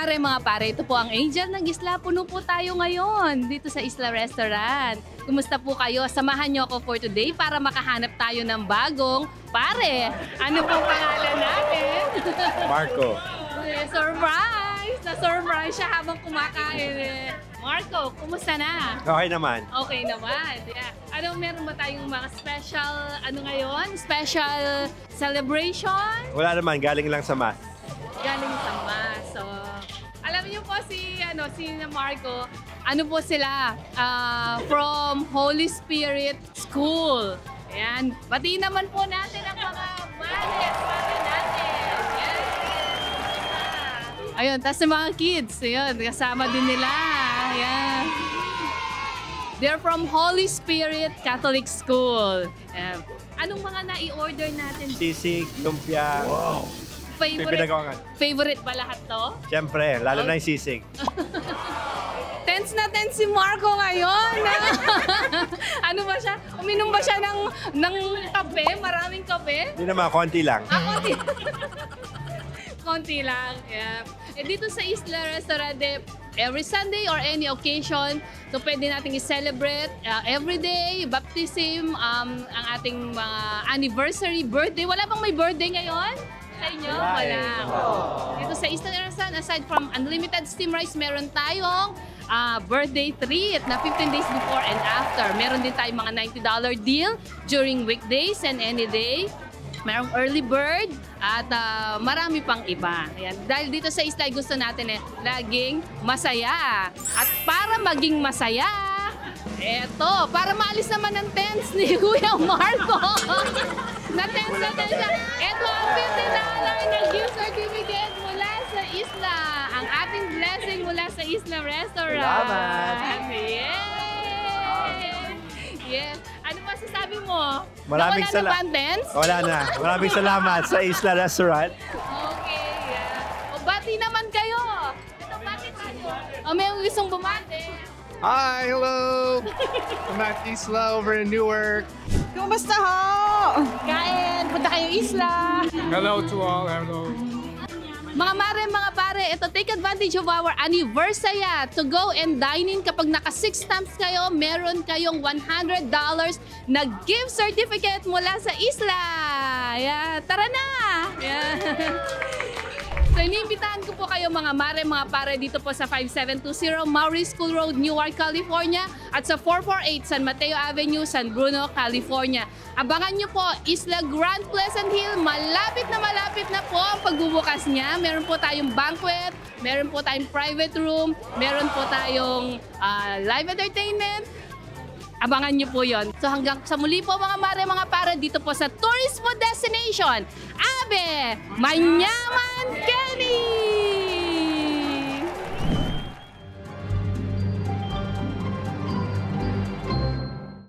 mare, mga pare, ito po ang Angel ng Isla. Puno po tayo ngayon dito sa Isla Restaurant. Kumusta po kayo? Samahan niyo ako for today para makahanap tayo ng bagong pare. Ano pong pangalan natin? Marco. Surprise! Na-surprise siya habang kumakain eh. Marco, kumusta na? Okay naman. Okay naman. Yeah. Ano, meron ba tayong mga special, ano ngayon? Special celebration? Wala naman, galing lang sa math. Galing sa Mas. So, alam niyo po si Marco, ano po sila? From Holy Spirit School. Ayan. Pati naman po natin ang mga mares natin. Yes. Ayun, tas yung mga kids, ayun, kasama din nila. Ayan. They're from Holy Spirit Catholic School. Ayan. Anong mga nai-order natin? Sisig, lumpia. Wow. Favorite ba lahat to? Siyempre, lalo na yung sisig. Tense na tense si Marco ngayon. Ano ba siya? Uminom ba siya ng kape? Maraming kape? Hindi naman, konti lang. Konti. Konti lang. Yeah. Eh, dito sa Isla Restaurant, every Sunday or any occasion, so pwede nating i-celebrate every day, baptism, ang ating mga anniversary, birthday. Wala bang may birthday ngayon? Sa inyo? Wala. Dito sa Isla Restaurant, aside from unlimited steam rice, meron tayong birthday treat na 15 days before and after. Meron din tayong mga $90 deal during weekdays and any day. Merong early bird at marami pang iba. Ayan. Dahil dito sa Isla, gusto natin laging masaya. At para maging masaya, eto, para maalis naman ang tense ni Kuya Marco. Na-tense siya. Eto ang $50 na gift certificate mula sa Isla. Ang ating blessing mula sa Isla Restaurant. Salamat! Yay! Yes. Ano ba sasabi mo? Maraming salamat. Wala na. Maraming salamat sa Isla Restaurant. Okay, yeah. O, bati naman kayo. Ito, bati tayo. O, may gustong bumati. Hi, hello! I'm at Isla over in Newark. Kumusta ho? Kain, punta kayo Isla. Hello to all, hello. Mga mare, mga pare, ito, take advantage of our anniversary to go and dine in. Kapag naka 6 stamps kayo, meron kayong $100 na gift certificate mula sa Isla. Yeah, tara na! Yeah. So, iniimbitahan ko po kayo mga mare, mga pare dito po sa 5720 Maury School Road, Newark, California at sa 448 San Mateo Avenue, San Bruno, California. Abangan nyo po, Isla Grand Pleasant Hill, malapit na po ang pagbubukas niya. Meron po tayong banquet, meron po tayong private room, meron po tayong live entertainment. Abangan nyo po yon. So hanggang sa muli po mga mare, mga pare, dito po sa Tourist Food Destination, Abe Manyaman Kenny!